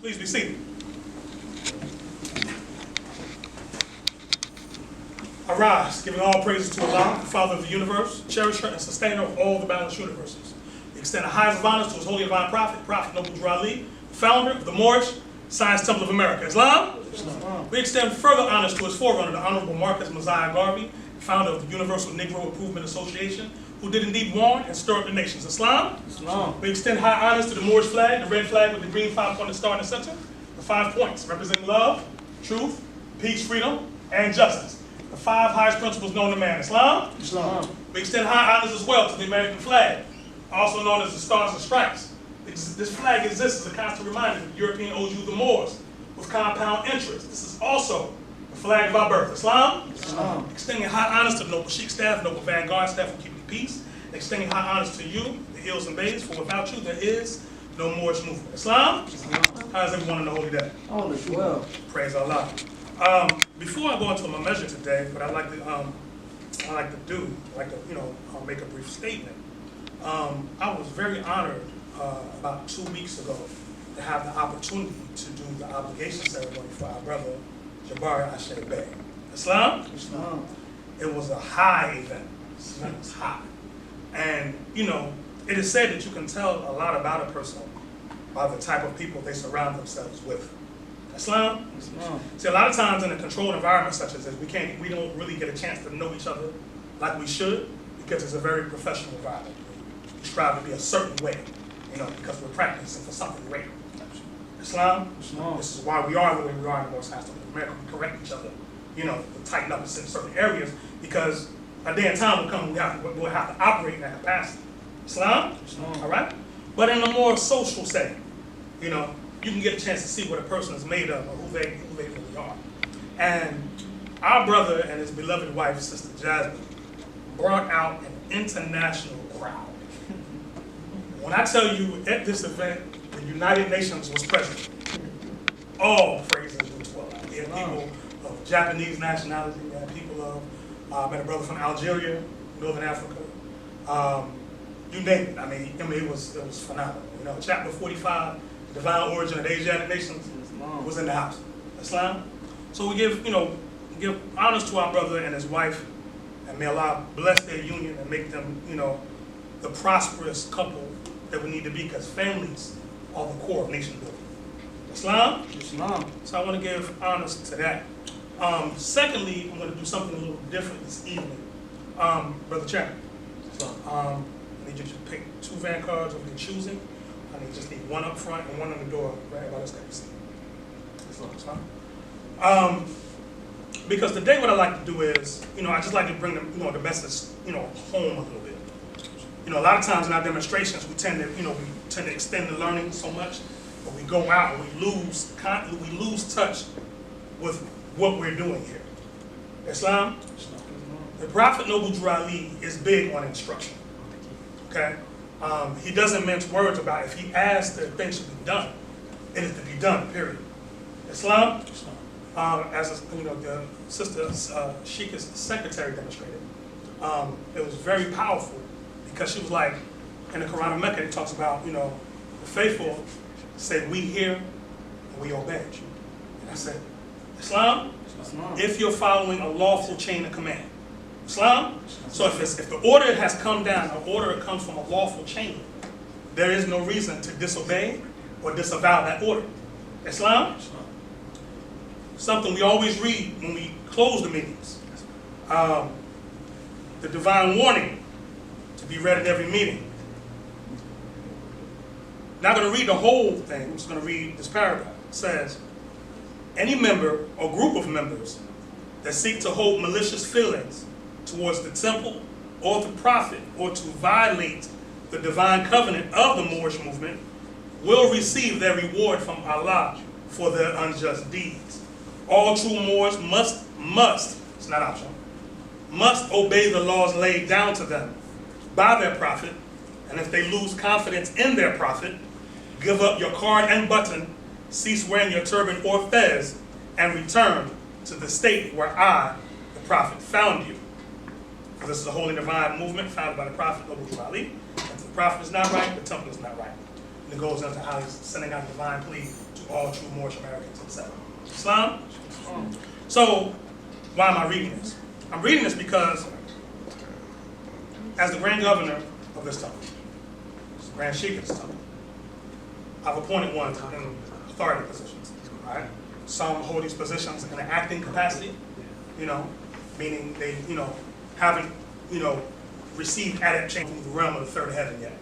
Please be seated. Arise, giving all praises to Allah, the Father of the universe, cherisher and sustainer of all the balanced universes. We extend the highest of honors to his holy divine prophet, Prophet Noble Drew Ali, founder of the Moorish Science Temple of America. Islam? Islam. We extend further honors to his forerunner, the Honorable Marcus Mosiah Garvey, founder of the Universal Negro Improvement Association, who did indeed warn and stir up the nations. Islam? Islam. We extend high honors to the Moorish flag, the red flag with the green five-pointed star in the center, the 5 points representing love, truth, peace, freedom, and justice. The 5 highest principles known to man. Islam? Islam. We extend high honors as well to the American flag, also known as the Stars and Stripes. This flag exists as a constant reminder that the European owes you the Moors with compound interest. This is also the flag of our birth. Islam? Islam. Extending high honors to the noble Sheik staff, noble vanguard staff who keep you peace. Extending high honors to you, the Ills and Bays, for without you there is no Moorish movement. Islam? Islam. How is everyone on the holy day? All is well. Praise Allah. Before I go into my measure today, what I like to make a brief statement. I was very honored about 2 weeks ago to have the opportunity to do the obligation ceremony for our brother Jabari Ashe Bey. Islam? Islam. It was a high event. This event was high. And, it is said that you can tell a lot about a person by the type of people they surround themselves with. Islam? Islam. See, a lot of times in a controlled environment such as this, we don't really get a chance to know each other like we should, because it's a very professional environment. We strive to be a certain way, because we're practicing for something greater. Islam? Islam. This is why we are the way we are in the Moorish Science Temple of America. We correct each other, to tighten up in certain areas, because a day and time will come when we'll have to operate in that capacity. Islam? Islam. All right? But in a more social setting, you can get a chance to see what a person is made of or who they really are. And our brother and his beloved wife, Sister Jasmine, brought out an international crowd. When I tell you at this event, the United Nations was present, all praises due to Allah. We had people of Japanese nationality, we had people of, I met a brother from Algeria, Northern Africa, you name it. I mean, it was phenomenal. Chapter 45, the divine origin of the Asiatic nations, was in the house. Islam. So we give honors to our brother and his wife, and may Allah bless their union and make them, the prosperous couple that we need to be, because families are the core of nation building. Islam? Islam. So I want to give honors to that. Secondly, I'm going to do something a little different this evening. Brother Chairman, I need you to pick 2 van cards of your choosing. I just need 1 up front and 1 on the door, right about this kind of scene. Because today what I like to do is, I just like to bring them, the message, home a little bit. A lot of times in our demonstrations, we tend to extend the learning so much, but we go out and we lose touch with what we're doing here. Islam? The Prophet Noble Drew Ali is big on instruction. Okay? He doesn't mince words about if he asks that things should be done, it is to be done, period. Islam? As the sister Sheik's secretary demonstrated, it was very powerful, because she was like, in the Quran of Mecca, it talks about, the faithful say, we hear and we obey. And I said, Islam? Islam. If you're following a lawful chain of command. Islam? So if the order has come down, the order comes from a lawful chain, there is no reason to disobey or disavow that order. Islam? Something we always read when we close the meetings. The divine warning to be read at every meeting. Not going to read the whole thing, I'm just going to read this paragraph. It says, any member or group of members that seek to hold malicious feelings towards the temple or the prophet, or to violate the divine covenant of the Moorish movement, will receive their reward from Allah for their unjust deeds. All true Moors must, it's not optional, must obey the laws laid down to them by their prophet, and if they lose confidence in their prophet, give up your card and button, cease wearing your turban or fez, and return to the state where I, the prophet, found you. For this is a holy divine movement founded by the Prophet Noble Drew Ali. If the prophet is not right, the temple is not right. And it goes into how he's sending out a divine plea to to all true Moorish Americans, etc. Islam? So, why am I reading this? I'm reading this because, as the Grand Governor of this temple, Grand Sheik of this temple, I've appointed one in authority positions, right? Some hold these positions in an acting capacity, meaning they, haven't, received adaptation from the realm of the third heaven yet,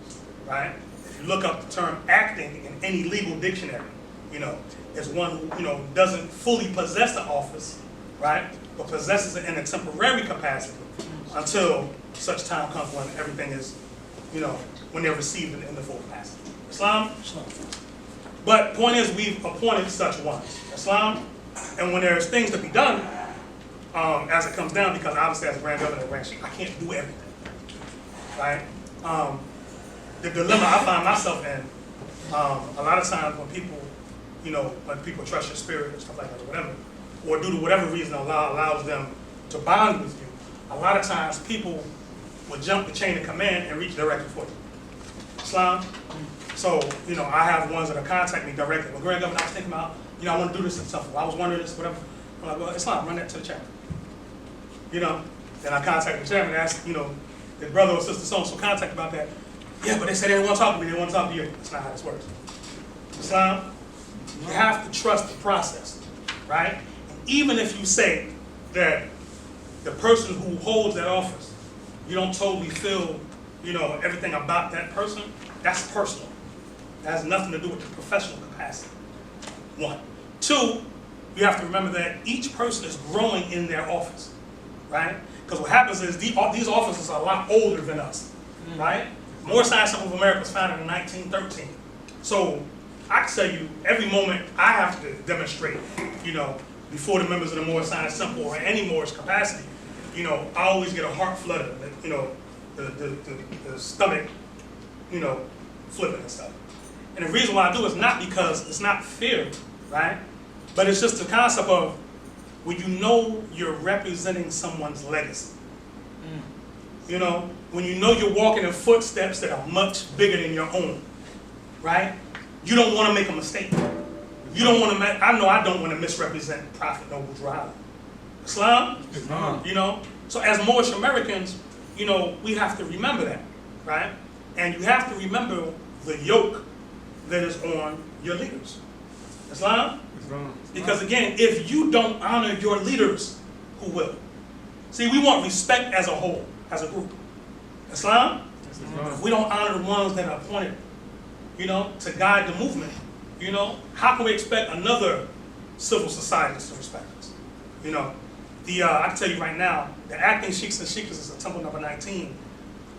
right? If you look up the term acting in any legal dictionary, is one who, doesn't fully possess the office, right? But possesses it in a temporary capacity until such time comes when everything is, when they're received in the full capacity. Islam? But point is, we've appointed such ones. Islam? And when there's things to be done, as it comes down, because obviously as a Grand Governor of Grand Sheik, I can't do everything, right? The dilemma I find myself in, a lot of times when people trust your spirit or stuff like that or whatever, or due to whatever reason allows them to bond with you, a lot of times people will jump the chain of command and reach directly for you. Islam? So, I have ones that contact me directly. Well, Grand Governor, I was thinking about, I want to do this and stuff. I was wondering this, whatever. I'm like, well, Islam, run that to the chairman. Then I contact the chairman and ask, the brother or sister so-and-so contact about that. Yeah, but they said they didn't want to talk to me. They want to talk to you. That's not how this works. Islam, you have to trust the process, right? And even if you say that the person who holds that office, you don't totally feel, everything about that person, that's personal. That has nothing to do with the professional capacity. One. Two, you have to remember that each person is growing in their office, right? Because what happens is these offices are a lot older than us, right? Moorish Science Temple of America was founded in 1913. So I can tell you, every moment I have to demonstrate, before the members of the Moorish Science Temple or any Moorish capacity, I always get a heart flutter, the stomach, flipping and stuff. And the reason why I do is not because it's not fear, right? But it's just the concept of when you're representing someone's legacy. When you're walking in footsteps that are much bigger than your own, right? You don't want to make a mistake. You don't want to. I don't want to misrepresent Prophet Noble Drew. Islam. So as Moorish Americans, we have to remember that, right? And you have to remember the yoke that is on your leaders. Islam? Because again, if you don't honor your leaders, who will? See, we want respect as a whole, as a group. Islam? If we don't honor the ones that are appointed, to guide the movement, how can we expect another civil society to respect us? I can tell you right now, the acting sheiks and sheikas of Temple number 19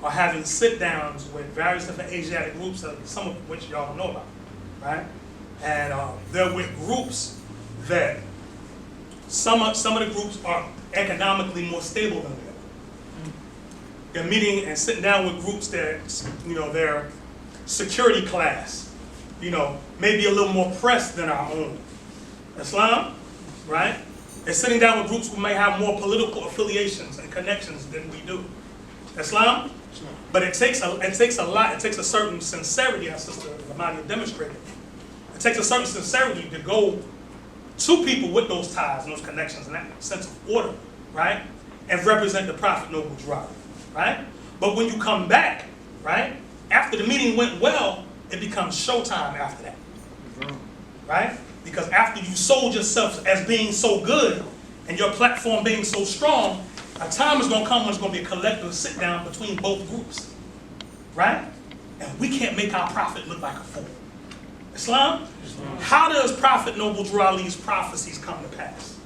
are having sit-downs with various different Asiatic groups, some of which y'all don't know about, right? And they're with groups that some of the groups are economically more stable than the other. They're meeting and sitting down with groups that, their security class, maybe a little more pressed than our own. Islam, right? They're sitting down with groups who may have more political affiliations and connections than we do. Islam? But it takes a lot. It takes a certain sincerity, as Sister Ramadi demonstrated. It takes a certain sincerity to go to people with those ties and those connections and that sense of order, right? And represent the Prophet Noble Drew, right? But when you come back, right, after the meeting went well, it becomes showtime after that, right? Because after you sold yourself as being so good and your platform being so strong, a time is going to come when it's going to be a collective sit down between both groups, right? And we can't make our prophet look like a fool. Islam? How does Prophet Noble Drew Ali's prophecies come to pass?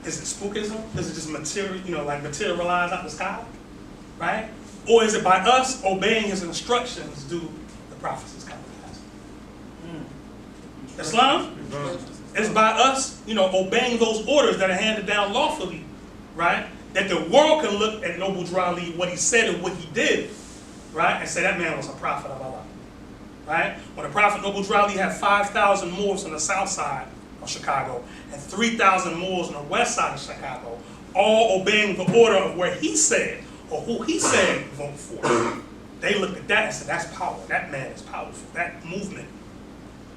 Is it spookism? Is it just materialize out the sky? Right? Or is it by us obeying his instructions do the prophecies come to pass? Islam? It's by us, obeying those orders that are handed down lawfully, right? That the world can look at Noble Drew Ali, what he said and what he did, right? And say that man was a prophet of Allah. Right? When the Prophet Noble Drew Ali had 5,000 Moors on the south side of Chicago and 3,000 Moors on the west side of Chicago, all obeying the order of where he said or who he said vote for. They looked at that and said, that's power. That man is powerful. That movement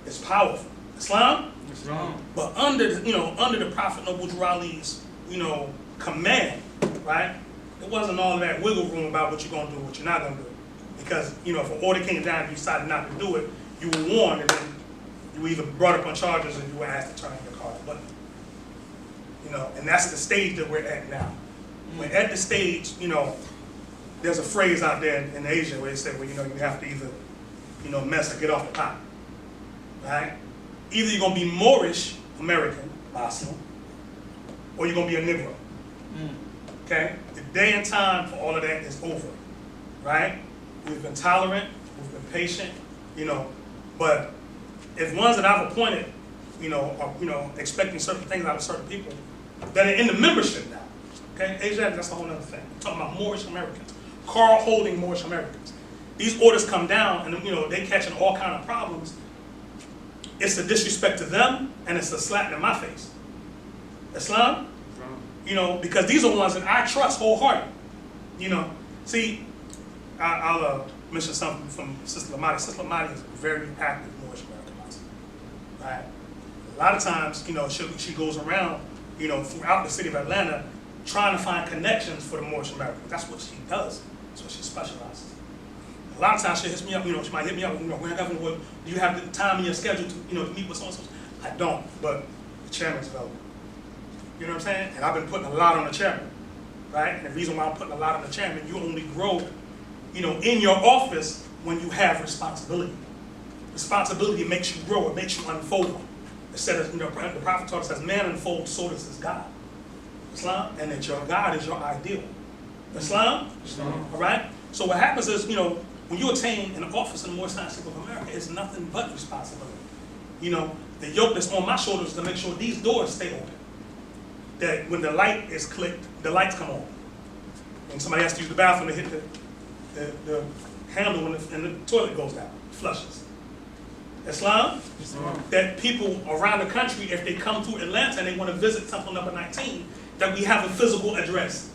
is powerful. Islam? Islam. But under the Prophet Noble Ali's, command, right? There wasn't all of that wiggle room about what you're gonna do and what you're not gonna do. Because, if an order came down and you decided not to do it, you were warned, and then you were either brought up on charges or you were asked to turn in your car to button. And that's the stage that we're at now. We're at the stage, there's a phrase out there in Asia where they say, well, you have to either, mess or get off the pot, right? Either you're gonna be Moorish, American, Muslim, or you're gonna be a Negro, okay? The day and time for all of that is over, right? We've been tolerant, we've been patient, but if ones that I've appointed, are, expecting certain things out of certain people that are in the membership now, okay? Asiatic, that's a whole other thing. I'm talking about Moorish Americans, card-holding Moorish Americans. These orders come down and, they catching all kind of problems. It's a disrespect to them and it's a slap in my face. Islam, because these are ones that I trust wholeheartedly. See, I'll mention something from Sister Lamadi. Sister Lamadi is a very active Moorish American Muslim, right? A lot of times, she goes around, throughout the city of Atlanta, trying to find connections for the Moorish Americans. That's what she does. That's what she specializes. A lot of times she hits me up, she might hit me up, do you have the time in your schedule to meet with so-and-so? I don't, but the chairman's available. You know what I'm saying? And I've been putting a lot on the chairman, right? And the reason why I'm putting a lot on the chairman, you only grow, in your office when you have responsibility. Responsibility makes you grow, it makes you unfold. It said, the Prophet taught us, as man unfolds, so does his God. Islam, and that your God is your ideal. Islam? All right? So what happens is, when you attain an office in the Moorish Science of America, it's nothing but responsibility. The yoke that's on my shoulders is to make sure these doors stay open. That when the light is clicked, the lights come on. When somebody has to use the bathroom, they hit the handle and the toilet goes down, flushes. Islam? That people around the country, if they come through Atlanta and they want to visit Temple number 19, that we have a physical address.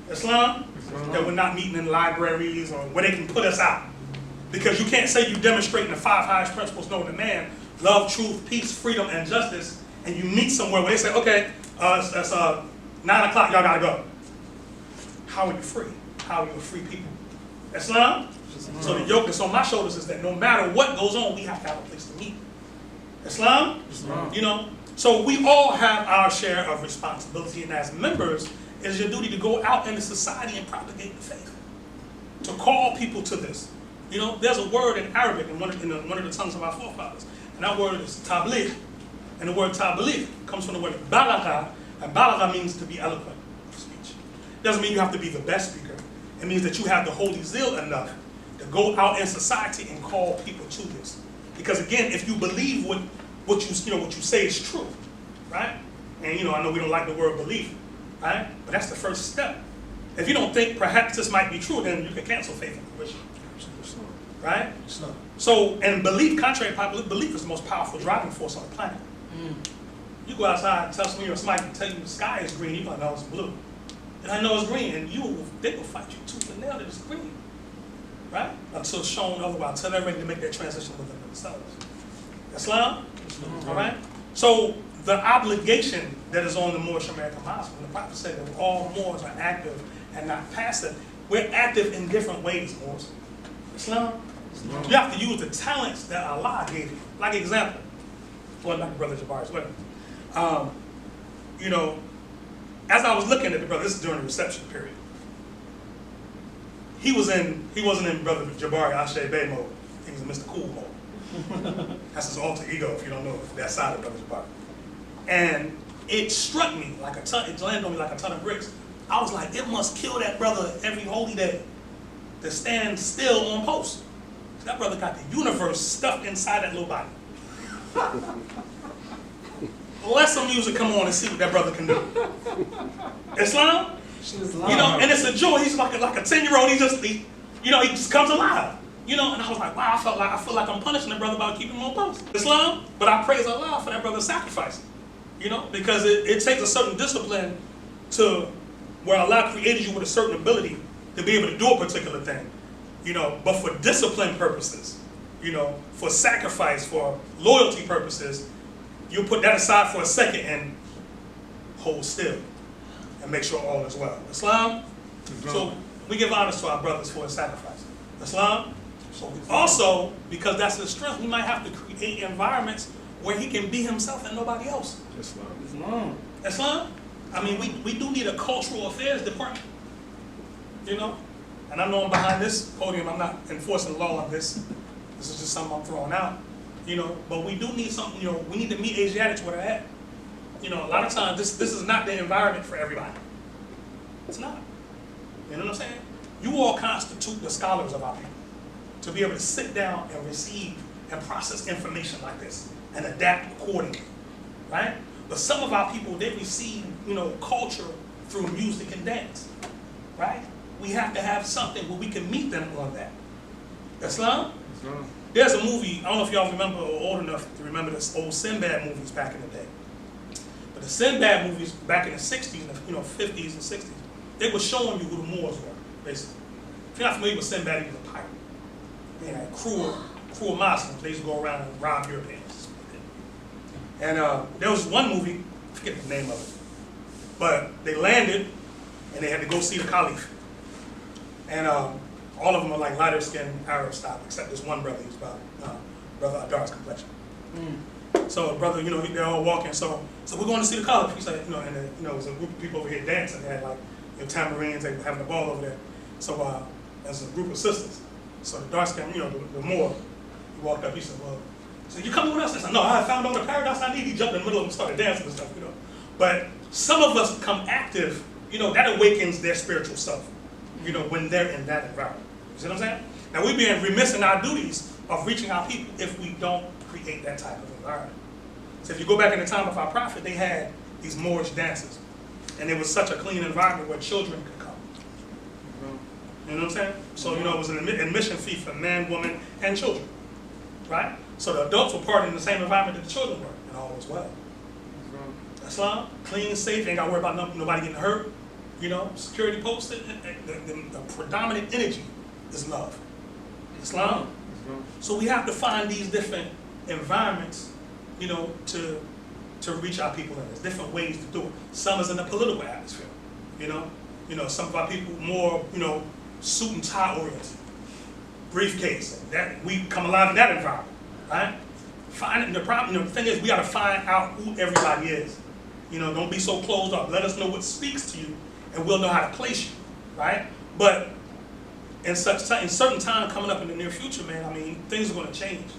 Islam? That we're not meeting in libraries or where they can put us out. Because you can't say you're demonstrating the 5 highest principles known to man, love, truth, peace, freedom, and justice, and you meet somewhere where they say, okay, it's 9 o'clock, y'all gotta go. How are you free? How are you a free people? Islam? So the yoke that's on my shoulders is that no matter what goes on, we have to have a place to meet. Islam? So we all have our share of responsibility, and as members, it is your duty to go out into society and propagate the faith. To call people to this. There's a word in Arabic in one of the tongues of our forefathers, and that word is tabligh. And the word tabligh comes from the word balagha, and balagha means to be eloquent of speech. It doesn't mean you have to be the best speaker. It means that you have the holy zeal enough to go out in society and call people to this. Because again, if you believe what you say is true, right? And I know we don't like the word belief, right? But that's the first step. If you don't think perhaps this might be true, then you can cancel faith and fruition. Right? So, and belief, contrary to popular belief, is the most powerful driving force on the planet. You go outside and tell somebody can tell you the sky is green, you're like, no, it's blue. And I know it's green, and they will fight you tooth and nail that it's green. Right? Until shown otherwise, until they're ready to make that transition within themselves. Islam? All right? So, the obligation that is on the Moorish American Muslim, the Prophet said that all Moors are active and not passive. We're active in different ways, Moors. Islam? You have to use the talents that Allah gave you. Like example, like Brother Jabari's wedding. As I was looking at the brother, this is during the reception period. He wasn't in Brother Jabari Ashe Bay mode. He was in Mr. Cool mode. That's his alter ego, if you don't know that side of Brother Jabari. And it struck me like a ton, it landed on me like a ton of bricks. I was like, it must kill that brother every holy day to stand still on post. That brother got the universe stuffed inside that little body. Let some music come on and see what that brother can do. Islam? And it's a joy. He's like a 10-year-old. He just comes alive. And I was like, wow, I feel like I'm punishing that brother by keeping him on post. Islam? But I praise Allah for that brother's sacrifice. Because it takes a certain discipline to where Allah created you with a certain ability to be able to do a particular thing. But for discipline purposes, for sacrifice, for loyalty purposes, you put that aside for a second and hold still and make sure all is well. Islam, so we give honor to our brothers for his sacrifice. Islam, also, because that's his strength, we might have to create environments where he can be himself and nobody else. Islam. I mean, we do need a cultural affairs department, you know? And I know I'm behind this podium, I'm not enforcing law on this. This is just something I'm throwing out, you know? But we do need something, you know, we need to meet Asiatics where they're at. You know, a lot of times this is not the environment for everybody. It's not. You know what I'm saying? You all constitute the scholars of our people to be able to sit down and receive and process information like this and adapt accordingly, right? But some of our people, they receive, you know, culture through music and dance, right? We have to have something where we can meet them on that. Islam? There's a movie, I don't know if y'all remember or old enough to remember the old Sinbad movies back in the day. But the Sinbad movies back in the 60s, you know, 50s and 60s, they were showing you who the Moors were, basically. If you're not familiar with Sinbad, he was a pirate. You know, cruel Muslims, they used to go around and rob Europeans. And there was one movie, I forget the name of it, but they landed and they had to go see the Caliph. And all of them are like lighter skinned Arab style, except this one brother, he's about brother Adar's complexion. So brother, you know, they're all walking. So we're going to see the Caliph. He's like, you know, and you know, there's a group of people over here dancing. They had like, you know, tambourines. They were having a ball over there. So there's a group of sisters. So the dark skin, you know, the Moor, he walked up. He said, "Well, so you coming with us?" I said, "No, I found all the paradise I need." He jumped in the middle of them, and started dancing and stuff, you know. But some of us become active. You know, that awakens their spiritual self. You know, when they're in that environment. You see what I'm saying? Now we're being remiss in our duties of reaching our people if we don't create that type of environment. So if you go back in the time of our prophet, they had these Moorish dances. And it was such a clean environment where children could come. You know what I'm saying? So, you know, it was an admission fee for man, woman, and children. Right? So the adults were part in the same environment that the children were, and all was well. Islam, clean, safe, ain't got to worry about nobody getting hurt. You know, security posts, the predominant energy is love. Islam. So we have to find these different environments, you know, to reach our people in. There's different ways to do it. Some is in the political atmosphere, you know, some of our people more, you know, suit and tie oriented, briefcase. That we come alive in that environment, right? Finding the problem. You know, the thing is, we got to find out who everybody is. You know, don't be so closed up. Let us know what speaks to you, and we'll know how to place you, right? But in certain time coming up in the near future, man, I mean, things are going to change,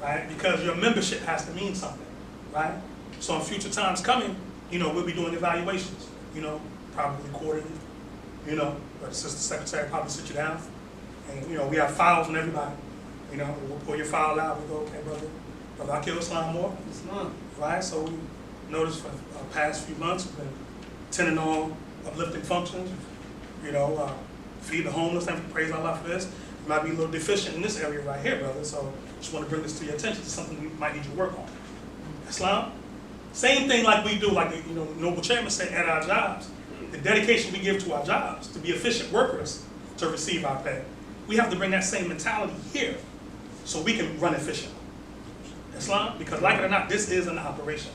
right? Because your membership has to mean something, right? So in future times coming, you know, we'll be doing evaluations, you know, probably quarterly, you know, but the assistant secretary probably sit you down, and, you know, we have files on everybody, you know, we'll pull your file out, we'll go, okay, brother, I killed Islam Moore, right? So we noticed for the past few months, we've been attending all uplifting functions, you know, feed the homeless, and praise Allah for this. You might be a little deficient in this area right here, brother, so just want to bring this to your attention. It's something we might need to work on. Islam, same thing like we do, like, you know, Noble Chairman said, at our jobs. The dedication we give to our jobs, to be efficient workers, to receive our pay. We have to bring that same mentality here so we can run efficiently. Islam, because like it or not, this is an operation.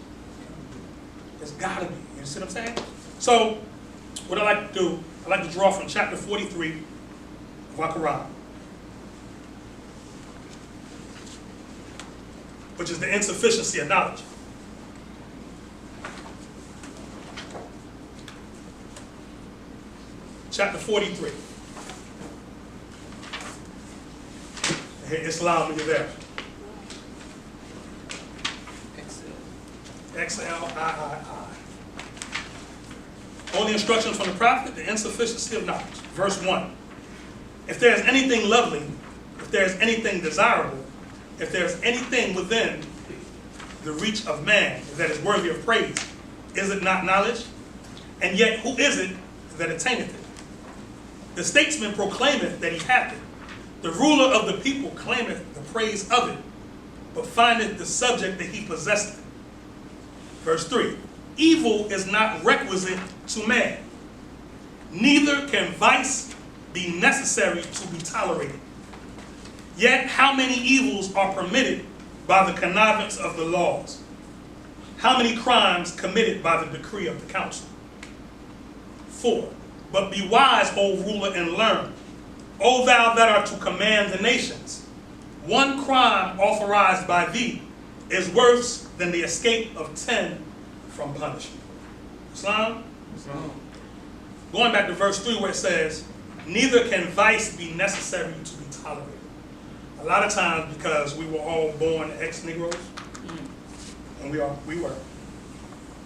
It's got to be, you see what I'm saying? So, what I like to do, I like to draw from chapter 43 of our Quran, which is the insufficiency of knowledge. Chapter 43. Hey, Islam, when you're there. XLIII. All the instructions from the prophet, the insufficiency of knowledge. Verse 1. If there is anything lovely, if there is anything desirable, if there is anything within the reach of man that is worthy of praise, is it not knowledge? And yet who is it that attaineth it? The statesman proclaimeth that he hath it. The ruler of the people claimeth the praise of it, but findeth the subject that he possesseth. Verse 3. Evil is not requisite to man, neither can vice be necessary to be tolerated. Yet how many evils are permitted by the connivance of the laws? how many crimes committed by the decree of the council? 4. But be wise, O ruler, and learn. O thou that art to command the nations. One crime authorized by thee is worse than the escape of 10 from punishment. Islam? Going back to verse 3 where it says, neither can vice be necessary to be tolerated. A lot of times, because we were all born ex-Negroes, and we were.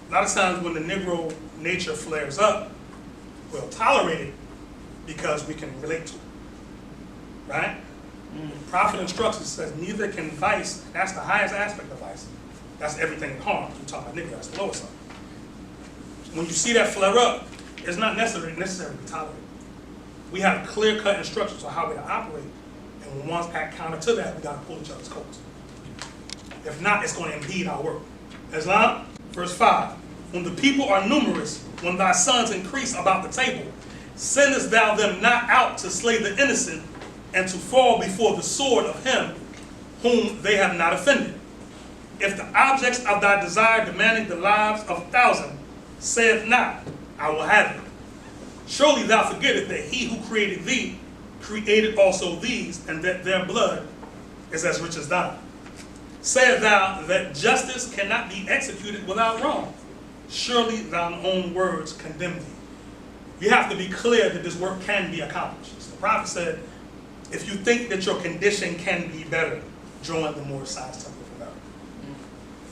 A lot of times when the Negro nature flares up, we'll tolerate it because we can relate to it. Right? The Prophet instructs us, says, neither can vice, that's the highest aspect of vice. That's everything in harm. We're talking about Negro, that's the lowest one. When you see that flare up, it's not necessary to be tolerated. We have clear-cut instructions on how we're to operate, and when one's act counter to that, we got to pull each other's coats. If not, it's going to impede our work. Islam, verse 5. When the people are numerous, when thy sons increase about the table, sendest thou them not out to slay the innocent, and to fall before the sword of him whom they have not offended. If the objects of thy desire demanding the lives of 1,000, saith not, I will have it. Surely thou forgettest that he who created thee created also these, and that their blood is as rich as thine. Sayest thou that justice cannot be executed without wrong? Surely thine own words condemn thee. You have to be clear that this work can be accomplished. So the prophet said, if you think that your condition can be better, join the Moorish Science Temple of America.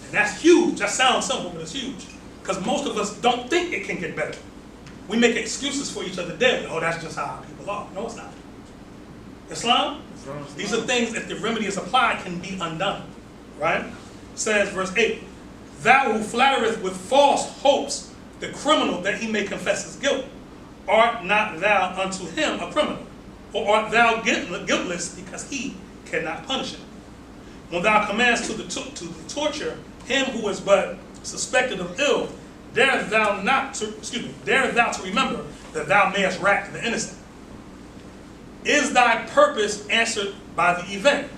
And that's huge. That sounds simple, but it's huge. Because most of us don't think it can get better. We make excuses for each other daily. Oh, that's just how people are. No, it's not. Islam? These are things, if the remedy is applied, can be undone. Right? It says, verse 8, thou who flattereth with false hopes the criminal that he may confess his guilt, art not thou unto him a criminal? Or art thou guiltless because he cannot punish him? When thou commandest to the torture him who is but suspected of ill, dare thou to remember that thou mayest rack the innocent. Is thy purpose answered by the event?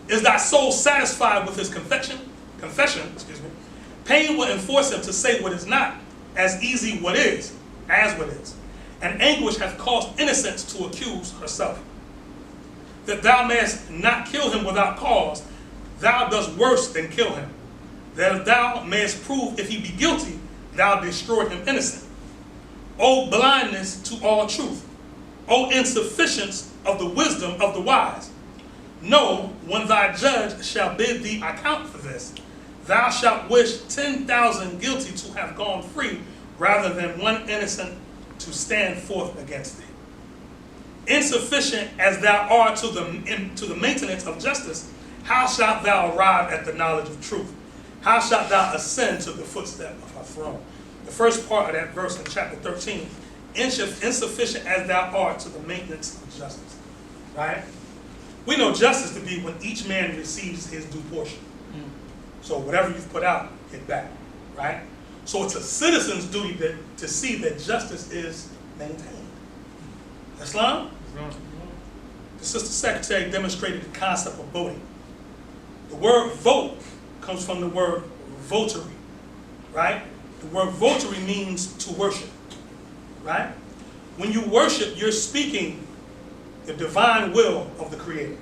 Is thy soul satisfied with his confession? Pain will enforce him to say what is not, as easy what is, as what is. And anguish hath caused innocence to accuse herself. That thou mayest not kill him without cause, thou dost worse than kill him. That thou mayest prove if he be guilty, thou destroy him innocent. O blindness to all truth! O insufficiency of the wisdom of the wise! Know, when thy judge shall bid thee account for this, thou shalt wish 10,000 guilty to have gone free, rather than one innocent to stand forth against thee. Insufficient as thou art to the maintenance of justice, how shalt thou arrive at the knowledge of truth? How shalt thou ascend to the footstep of her throne? The first part of that verse in chapter 13, insufficient as thou art to the maintenance of justice. Right? We know justice to be when each man receives his due portion. So whatever you've put out, get back. Right? So it's a citizen's duty to see that justice is maintained. Islam? The Sister Secretary demonstrated the concept of voting. The word vote comes from the word votary, right? The word votary means to worship, right? When you worship, you're speaking the divine will of the Creator.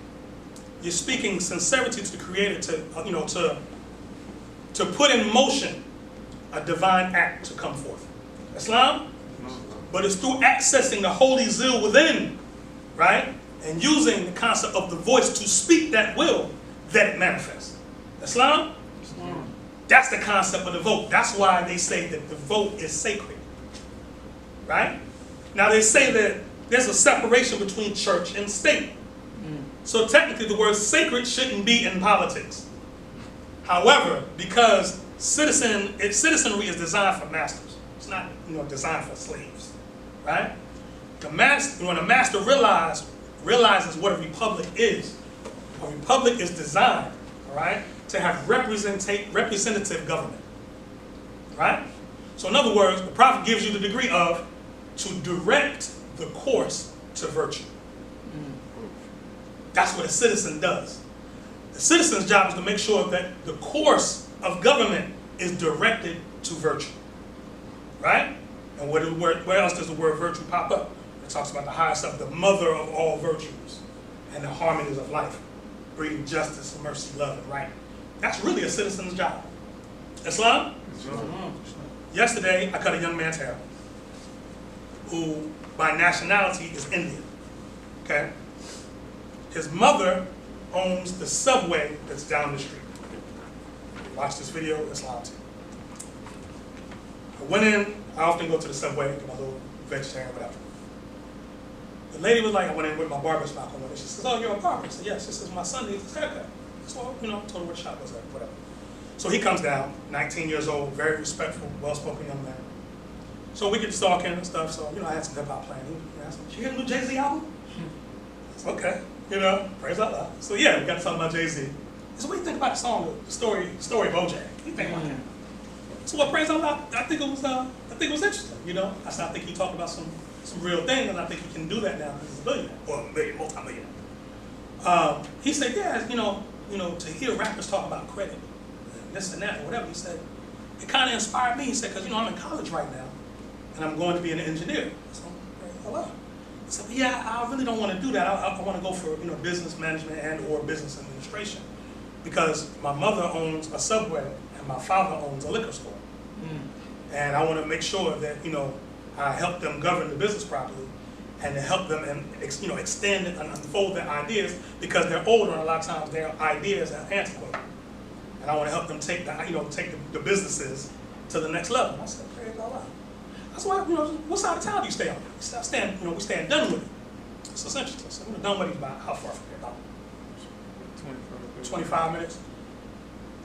You're speaking sincerity to the Creator to put in motion a divine act to come forth. Islam? But it's through accessing the holy zeal within, right? And using the concept of the voice to speak that will that it manifests. Islam? That's the concept of the vote. That's why they say that the vote is sacred. Right? Now they say that there's a separation between church and state. So technically the word sacred shouldn't be in politics. However, because citizenry is designed for masters. It's not designed for slaves. Right? When a master realizes what a republic is, a republic is designed, all right, to have representative government. Right? So in other words, the prophet gives you the degree of to direct the course to virtue. That's what a citizen does. The citizen's job is to make sure that the course of government is directed to virtue, right? And where else does the word virtue pop up? It talks about the highest of the mother of all virtues and the harmonies of life, breeding justice, mercy, love, and right. That's really a citizen's job. Islam? Yesterday, I cut a young man's hair who, by nationality, is Indian. Okay? His mother owns the subway that's down the street. Watch this video, Islam too. I went in, I often go to the subway, get my little vegetarian, whatever. The lady was like, I went in with my barber's mouth on it. She says, oh, you're a barber? I said, yes. She says, my son needs his haircut. So, told her what shop was at, whatever. So he comes down, 19 years old, very respectful, well-spoken young man. So we get to talking and stuff, so, I had some hip-hop playing. He asked me, you hear the new Jay-Z album? I said, okay, praise Allah. So yeah, we got to talk about Jay-Z. He said, what do you think about the song, the story of OJ? What do you think about that? So what, praise Allah, I think it was interesting, I said, I think he talked about some real thing, and I think he can do that now because he's a billionaire, or multi-millionaire. He said, yeah, to hear rappers talk about credit, and this and that, or whatever, he said, it kind of inspired me. He said, because, I'm in college right now, and I'm going to be an engineer. So, hello. He said, yeah, I really don't want to do that. I want to go for, business management and or business administration, because my mother owns a subway, and my father owns a liquor store. And I want to make sure that, I help them govern the business properly, and to help them and extend and unfold their ideas, because they're older and a lot of times their ideas are antiquated. And I want to help them take the businesses to the next level. And I said, praise Allah. That's why, what side of town do you stay on? We stay in Dunwoody. So it's interesting. So Dunwoody's about how far from here? About 25 minutes.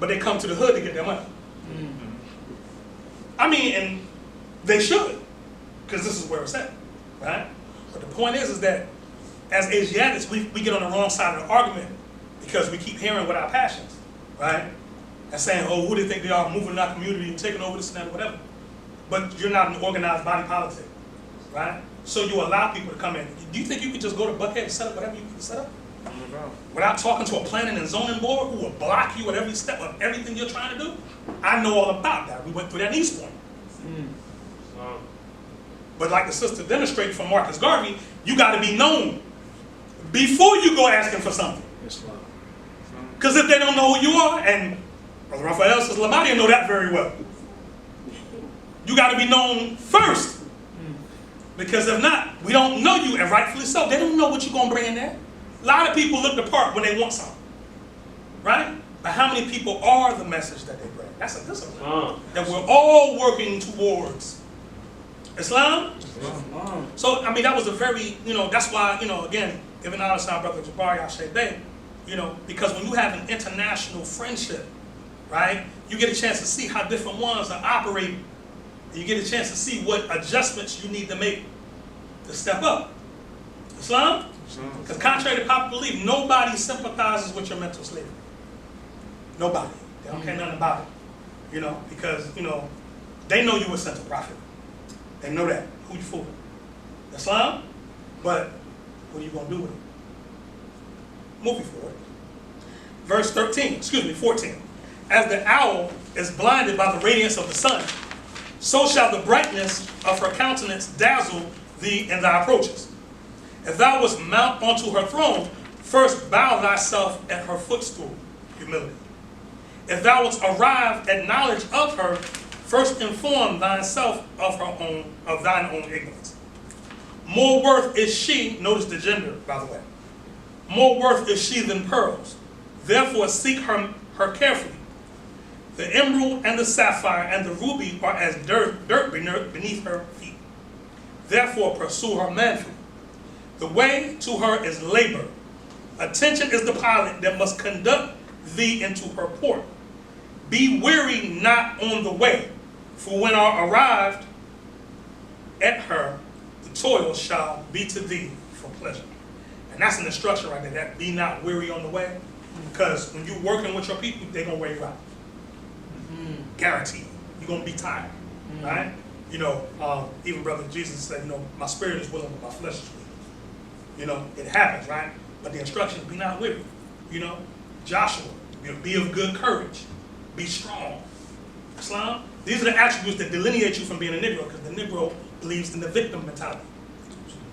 But they come to the hood to get their money. I mean, and they should, because this is where it's at, right? But the point is that as Asiatics, we get on the wrong side of the argument because we keep hearing with our passions, right? And saying, oh, who do they think they are, moving in our community and taking over this and that, whatever. But you're not an organized body politic, right? So you allow people to come in. Do you think you could just go to Buckhead and set up whatever you can set up? Without talking to a planning and zoning board who will block you at every step of everything you're trying to do? I know all about that. We went through that in East Point. But like the sister demonstrated from Marcus Garvey, you got to be known before you go asking for something. Because if they don't know who you are, and Brother Raphael says, Lamadia know that very well. You got to be known first. Because if not, we don't know you, and rightfully so. They don't know what you're going to bring in there. A lot of people look the part when they want something. Right? But how many people are the message that they bring? That's a discipline that we're all working towards. Islam? So, I mean, that was a very, that's why, again, giving honor to our brother Jabari Al-Sheikh Bey, because when you have an international friendship, right, you get a chance to see how different ones are operating. You get a chance to see what adjustments you need to make to step up. Islam? Because contrary to popular belief, nobody sympathizes with your mental slavery. Nobody. They don't care nothing about it. Because, they know you were sent a prophet. They know that. Who you fooling? Islam? But what are you going to do with it? Moving forward. Verse 14. As the owl is blinded by the radiance of the sun, so shall the brightness of her countenance dazzle thee in thy approaches. If thou wast mount onto her throne, first bow thyself at her footstool, humility. If thou wast arrived at knowledge of her, first inform thyself of thine own ignorance. More worth is she, notice the gender, by the way. More worth is she than pearls. Therefore seek her carefully. The emerald and the sapphire and the ruby are as dirt beneath her feet. Therefore pursue her manfully. The way to her is labor. Attention is the pilot that must conduct thee into her port. Be weary not on the way, for when are arrived at her, the toil shall be to thee for pleasure. And that's an instruction right there, that be not weary on the way, because when you're working with your people, they're going to wear you out. Guaranteed. You're going to be tired, right? Even Brother Jesus said, my spirit is willing, but my flesh is weak. It happens, right? But the instruction is be not weary. Joshua, be of good courage. Be strong. Islam. These are the attributes that delineate you from being a Negro, because the Negro believes in the victim mentality.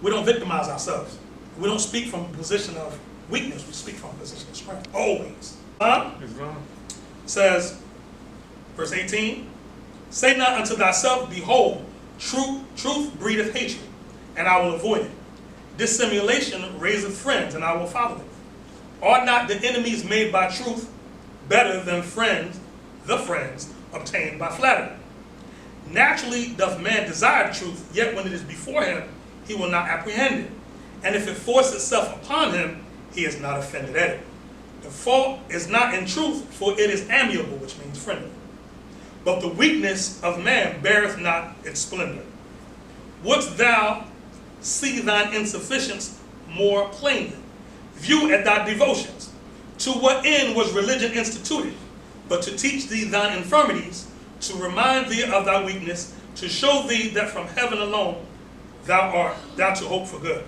We don't victimize ourselves. We don't speak from a position of weakness. We speak from a position of strength, always. Islam Says, verse 18, say not unto thyself, behold, truth breedeth hatred, and I will avoid it. Dissimulation raiseth friends, and I will follow it. Are not the enemies made by truth better than the friends obtained by flattery? Naturally doth man desire truth, yet when it is before him, he will not apprehend it. And if it force itself upon him, he is not offended at it. The fault is not in truth, for it is amiable, which means friendly. But the weakness of man beareth not its splendor. Wouldst thou see thine insufficiency more plainly? View at thy devotions. To what end was religion instituted? But to teach thee thine infirmities, to remind thee of thy weakness, to show thee that from heaven alone art thou to hope for good.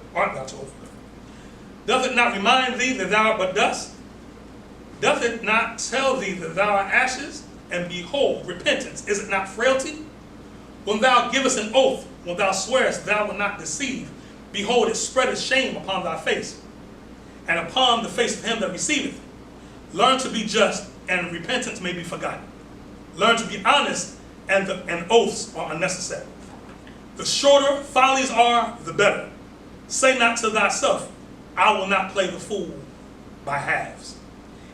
Doth it not remind thee that thou art but dust? Doth it not tell thee that thou art ashes? And behold, repentance, is it not frailty? When thou givest an oath, when thou swearest thou wilt not deceive, behold, it spreadeth shame upon thy face, and upon the face of him that receiveth. Learn to be just, and repentance may be forgotten. Learn to be honest, and oaths are unnecessary. The shorter follies are, the better. Say not to thyself, I will not play the fool by halves.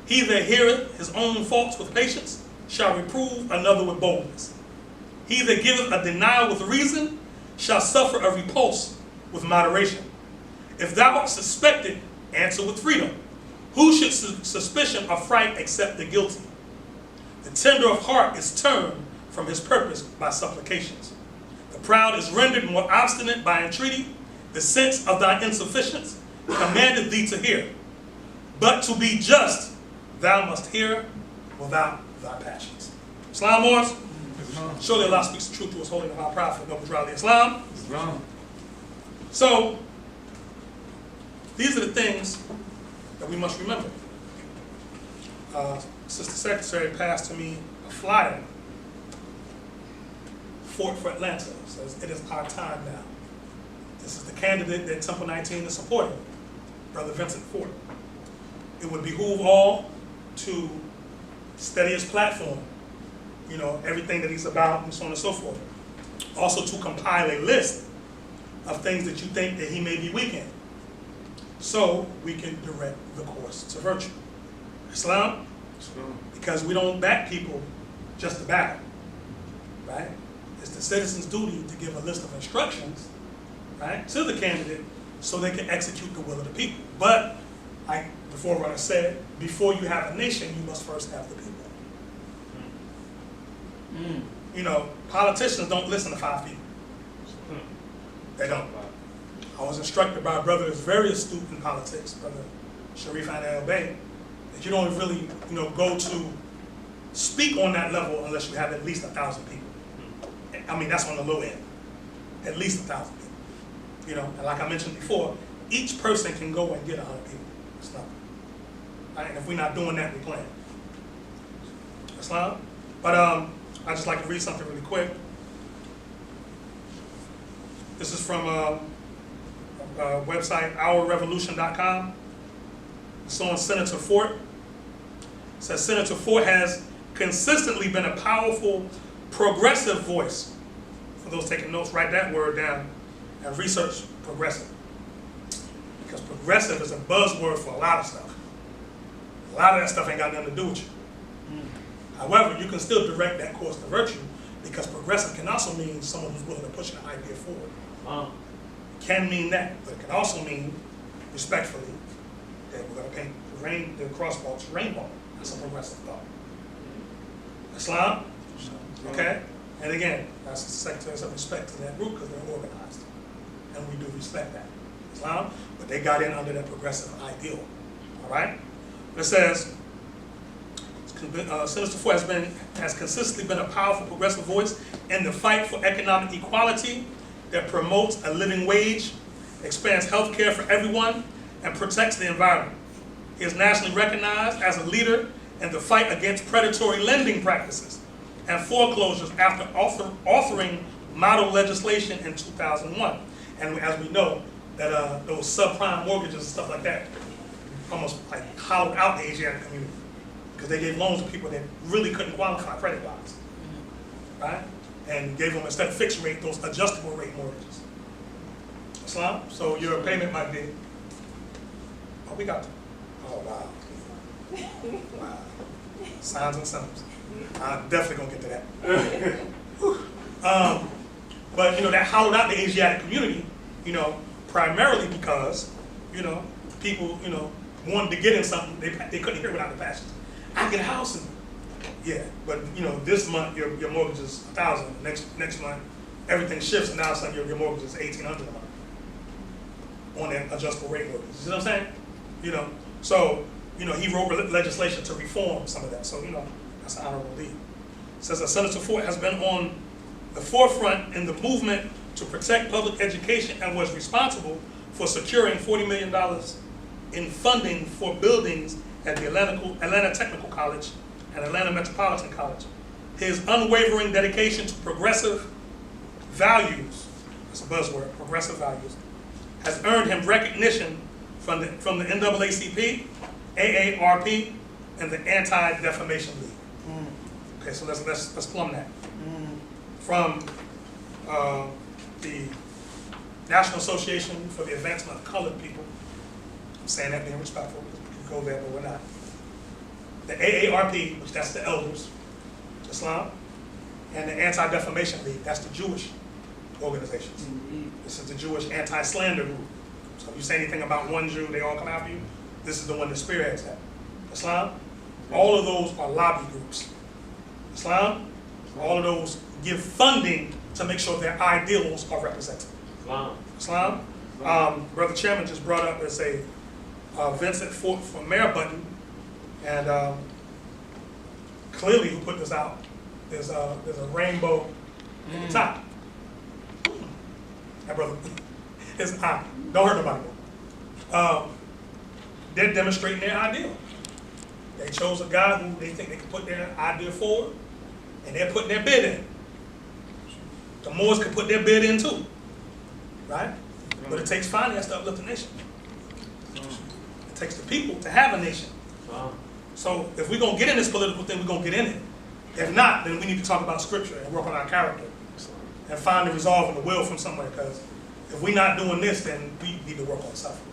He that heareth his own faults with patience shall reprove another with boldness. He that giveth a denial with reason shall suffer a repulse with moderation. If thou art suspected, answer with freedom. Who should suspicion or fright except the guilty? The tender of heart is turned from his purpose by supplications. The proud is rendered more obstinate by entreaty. The sense of thy insufficiency commanded thee to hear. But to be just, thou must hear without thy passions. Islam, Moors? Surely Allah speaks the truth to his holy and our prophet, Noble Raleigh Islam. So, these are the things that we must remember. Sister Secretary passed to me a flyer for Atlanta. It says, it is our time now. This is the candidate that Temple 19 is supporting, Brother Vincent Ford. It would behoove all to study his platform, you know, everything that he's about, and so on and so forth. Also to compile a list of things that you think that he may be weak in, so we can direct the course to virtue. Islam? Because we don't back people just to back them, right? It's the citizen's duty to give a list of instructions, right, to the candidate so they can execute the will of the people. But, like the forerunner said, before you have a nation, you must first have the people. You know, politicians don't listen to 5 people. They don't. I was instructed by a brother who's very astute in politics, Brother Sheik Heru Ranesi-El, that you don't really, go to speak on that level unless you have at least 1,000 people. I mean, that's on the low end. At least 1,000 people. And like I mentioned before, each person can go and get 100 people. It's nothing. Right? And if we're not doing that, we're playing. Islam? But I'd just like to read something really quick. This is from a website, ourrevolution.com. It's on Senator Fort. It says, Senator Fort has consistently been a powerful, progressive voice. For those taking notes, write that word down and research progressive. Because progressive is a buzzword for a lot of stuff. A lot of that stuff ain't got nothing to do with you. However, you can still direct that course to virtue, because progressive can also mean someone who's willing to push an idea forward. Can mean that, but it can also mean, respectfully, that we're going to paint the crosswalks rainbow. That's a progressive thought. Islam? Okay? And again, that's the Secretary of respect to that group because they're organized. And we do respect that. Islam? But they got in under that progressive ideal. All right? It says, Senator Ford has consistently been a powerful progressive voice in the fight for economic equality that promotes a living wage, expands health care for everyone, and protects the environment. He is nationally recognized as a leader in the fight against predatory lending practices, and foreclosures after authoring model legislation in 2001. And as we know, that those subprime mortgages and stuff like that almost like hollowed out the Asiatic community because they gave loans to people that really couldn't qualify credit-wise, right? And gave them, instead of fixed rate, those adjustable rate mortgages. Islam? So your payment might be, oh, we got, oh, wow. Wow. Signs and symbols. I'm definitely gonna get to that. But that hollowed out the Asiatic community, primarily because, people, wanted to get in something they couldn't hear without the passions. I get a house and yeah, but this month your mortgage is $1,000. Next month everything shifts and now suddenly your mortgage is $1,800 a month on that adjustable rate mortgage. You see what I'm saying? So he wrote legislation to reform some of that. So that's an honorable lead. It says that Senator Ford has been on the forefront in the movement to protect public education and was responsible for securing $40 million in funding for buildings at the Atlanta Technical College and Atlanta Metropolitan College. His unwavering dedication to progressive values, that's a buzzword, progressive values, has earned him recognition from the NAACP, AARP, and the Anti-Defamation League. Okay, so let's plumb that. From the National Association for the Advancement of Colored People, I'm saying that being respectful, we can go there, but we're not. The AARP, which that's the elders, Islam, and the Anti-Defamation League, that's the Jewish organizations. This is the Jewish anti-slander group. So if you say anything about one Jew, they all come after you. This is the one that spearheads that. Islam, all of those are lobby groups. Islam, all of those give funding to make sure their ideals are represented. Islam. Brother Chairman just brought up, there's a Vincent Fort for Mayor button, and clearly who put this out, there's a rainbow at the top. That brother, it's hot. Don't hurt nobody. They're demonstrating their ideal. They chose a guy who they think they can put their idea forward, and they're putting their bid in. The Moors can put their bid in too, right? But it takes finance to uplift a nation. It takes the people to have a nation. So if we're gonna get in this political thing, we're gonna get in it. If not, then we need to talk about scripture and work on our character and find the resolve and the will from somewhere, because if we're not doing this, then we need to work on suffering.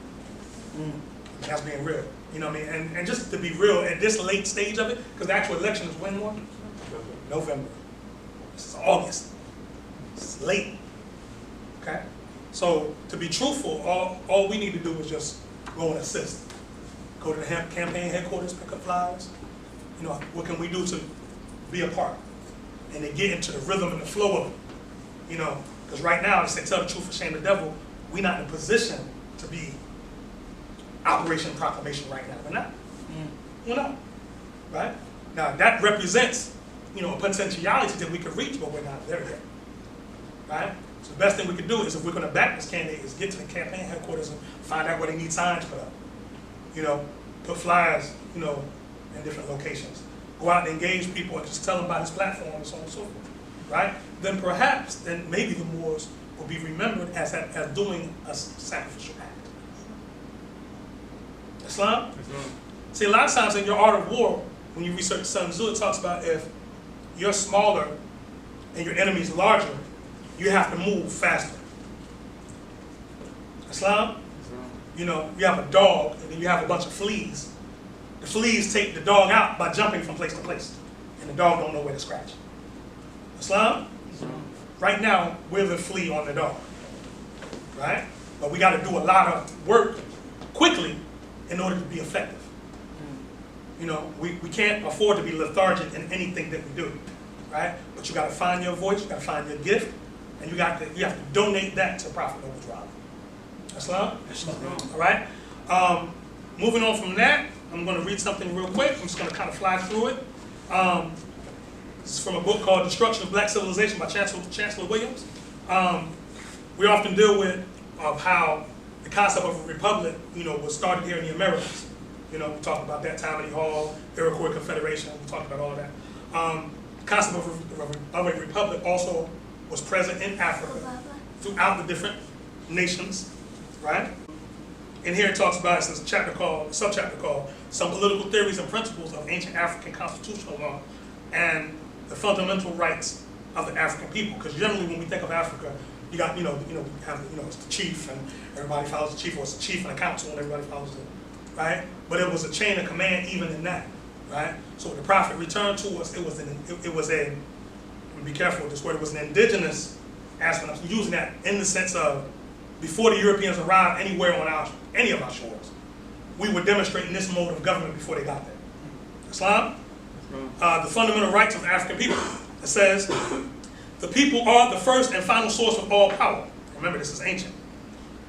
That's being real. You know what I mean? And just to be real, at this late stage of it, because the actual election is when one? November. This is August. It's late. Okay? So to be truthful, all we need to do is just go and assist. Go to the campaign headquarters, pick up flyers. What can we do to be a part? And to get into the rhythm and the flow of it. Because right now, they say tell the truth and shame the devil, we're not in a position to be Operation Proclamation right now. We're not. We're not. Right? Now that represents, a potentiality that we could reach, but we're not there yet. Right? So the best thing we can do is, if we're going to back this candidate, is get to the campaign headquarters and find out where they need signs put up. Put flyers, in different locations. Go out and engage people and just tell them about his platform and so on and so forth. Right? Then maybe the Moors will be remembered as doing a sacrificial act. Islam? See, a lot of times in your art of war, when you research Sun Tzu, it talks about if you're smaller and your enemy's larger, you have to move faster. Islam? You have a dog and then you have a bunch of fleas. The fleas take the dog out by jumping from place to place, and the dog don't know where to scratch. Islam? Right now, we're the flea on the dog, right? But we got to do a lot of work quickly in order to be effective. We can't afford to be lethargic in anything that we do, right? But you got to find your voice, you got to find your gift, and you have to donate that to Prophet Overdrive. Islam? All right? Moving on from that, I'm going to read something real quick. I'm just going to kind of fly through it. This is from a book called Destruction of Black Civilization by Chancellor Williams. We often deal with how the concept of a republic, was started here in the Americas. We talked about that, Tammany Hall, Iroquois Confederation, we talked about all of that. The concept of a republic also was present in Africa throughout the different nations, right? And here it talks about, it's a subchapter called Some Political Theories and Principles of Ancient African Constitutional Law and the Fundamental Rights of the African People. Because generally when we think of Africa, you got, we have, it's the chief and everybody follows the chief, or it's the chief and the council and everybody follows it, right? But it was a chain of command even in that, right? So when the prophet returned to us, it was a, let me be careful with this word, it was an indigenous aspect. I'm using that in the sense of before the Europeans arrived anywhere on any of our shores, we were demonstrating this mode of government before they got there. Islam, the fundamental rights of the African people. It says, the people are the first and final source of all power. Remember, this is ancient.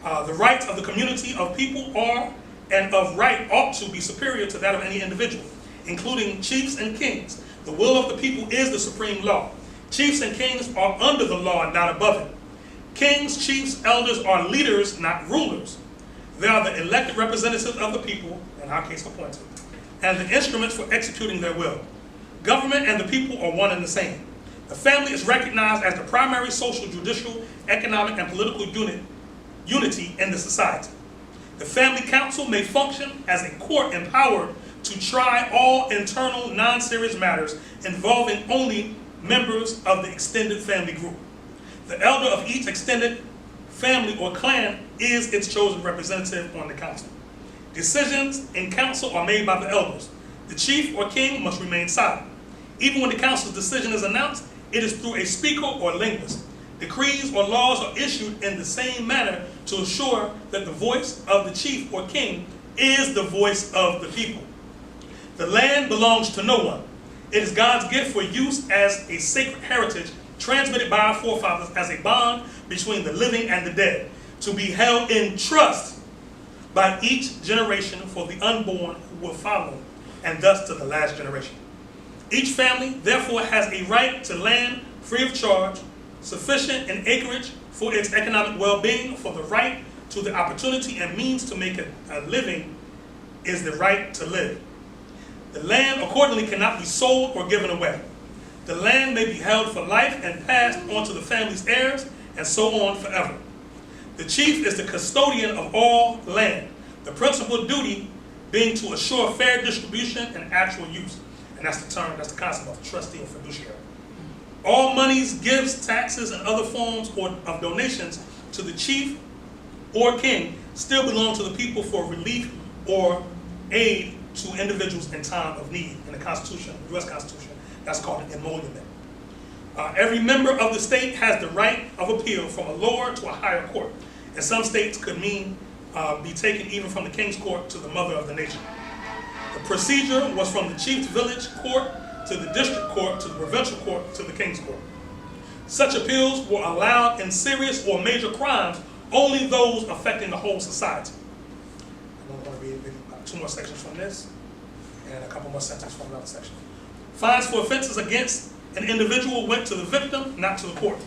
The rights of the community of people are and of right ought to be superior to that of any individual, including chiefs and kings. The will of the people is the supreme law. Chiefs and kings are under the law and not above it. Kings, chiefs, elders are leaders, not rulers. They are the elected representatives of the people, in our case appointed, and the instruments for executing their will. Government and the people are one and the same. The family is recognized as the primary social, judicial, economic, and political unity in the society. The family council may function as a court empowered to try all internal, non-serious matters involving only members of the extended family group. The elder of each extended family or clan is its chosen representative on the council. Decisions in council are made by the elders. The chief or king must remain silent. Even when the council's decision is announced, it is through a speaker or linguist. Decrees or laws are issued in the same manner to assure that the voice of the chief or king is the voice of the people. The land belongs to no one. It is God's gift for use as a sacred heritage transmitted by our forefathers as a bond between the living and the dead, to be held in trust by each generation for the unborn who will follow, and thus to the last generation. Each family, therefore, has a right to land free of charge, sufficient in acreage for its economic well-being, for the right to the opportunity and means to make a living is the right to live. The land accordingly cannot be sold or given away. The land may be held for life and passed on to the family's heirs, and so on forever. The chief is the custodian of all land, the principal duty being to assure fair distribution and actual use. And that's the term, that's the concept of trustee and fiduciary. All monies, gifts, taxes, and other forms of donations to the chief or king still belong to the people for relief or aid to individuals in time of need. In the Constitution, the U.S. Constitution, that's called an emolument. Every member of the state has the right of appeal from a lower to a higher court. And some states could mean be taken even from the king's court to the mother of the nation. The procedure was from the chief's village court to the district court to the provincial court to the king's court. Such appeals were allowed in serious or major crimes, only those affecting the whole society. I'm going to read about 2 more sections from this and a couple more sentences from another section. Fines for offenses against an individual went to the victim, not to the court.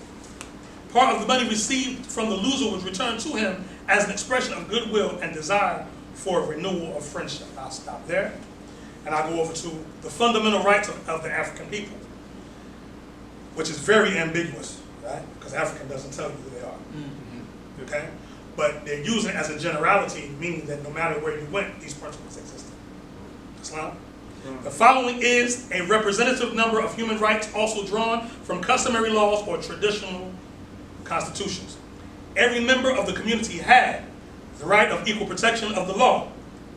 Part of the money received from the loser was returned to him as an expression of goodwill and desire for a renewal of friendship. I'll stop there, and I'll go over to the fundamental rights of the African people, which is very ambiguous, right? Because African doesn't tell you who they are, okay? But they're using it as a generality, meaning that no matter where you went, these principles existed. Islam? The following is a representative number of human rights also drawn from customary laws or traditional constitutions. Every member of the community had the right of equal protection of the law,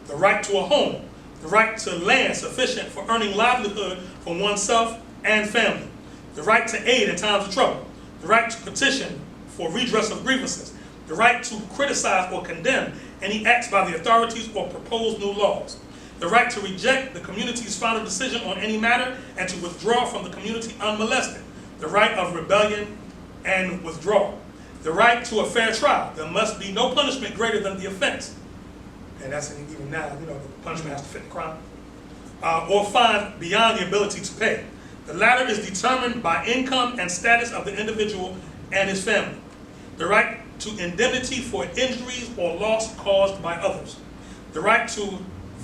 the right to a home, the right to land sufficient for earning livelihood for oneself and family, the right to aid in times of trouble, the right to petition for redress of grievances, the right to criticize or condemn any acts by the authorities or propose new laws, the right to reject the community's final decision on any matter and to withdraw from the community unmolested, the right of rebellion and withdrawal, the right to a fair trial. There must be no punishment greater than the offense. And that's even now, the punishment has to fit the crime. Or fine beyond the ability to pay. The latter is determined by income and status of the individual and his family. The right to indemnity for injuries or loss caused by others. The right to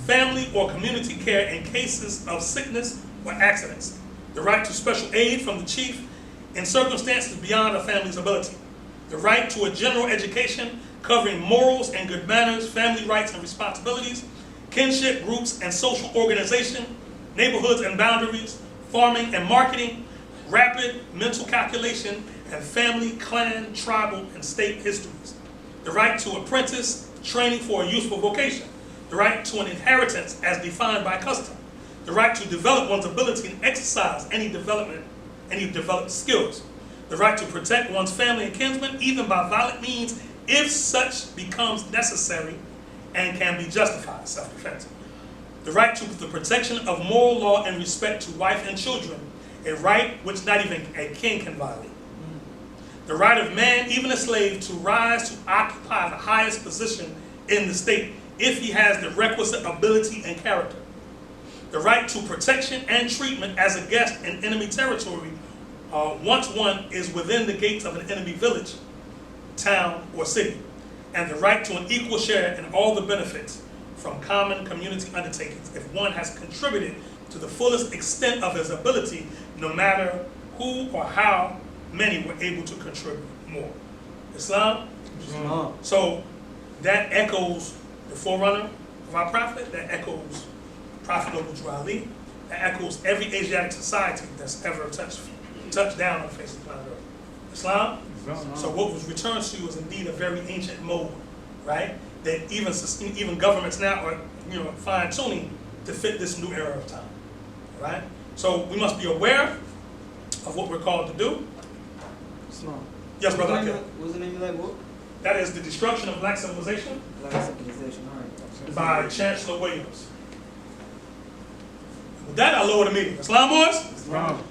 family or community care in cases of sickness or accidents. The right to special aid from the chief in circumstances beyond a family's ability. The right to a general education covering morals and good manners, family rights and responsibilities, kinship groups and social organization, neighborhoods and boundaries, farming and marketing, rapid mental calculation, and family, clan, tribal, and state histories. The right to apprentice training for a useful vocation. The right to an inheritance as defined by custom. The right to develop one's ability and exercise any developed skills. The right to protect one's family and kinsmen, even by violent means, if such becomes necessary and can be justified, self-defense. The right to the protection of moral law and respect to wife and children, a right which not even a king can violate. The right of man, even a slave, to rise to occupy the highest position in the state if he has the requisite ability and character. The right to protection and treatment as a guest in enemy territory once one is within the gates of an enemy village, town, or city. And the right to an equal share in all the benefits from common community undertakings if one has contributed to the fullest extent of his ability, no matter who or how many were able to contribute more. Islam? So that echoes the forerunner of our prophet, that echoes Prophet Noble Ali, that echoes every Asiatic society that's ever touched down on the face of the planet Earth. Islam? So what was returned to you is indeed a very ancient mode, right? That even governments now are, fine-tuning to fit this new era of time, right? So we must be aware of what we're called to do. Islam. Yes, brother. What's the name of that book? That is The Destruction of Black Civilization. Black Civilization, all right. By Chancellor Williams. With that, I lower the meeting. Islam boys? Islam.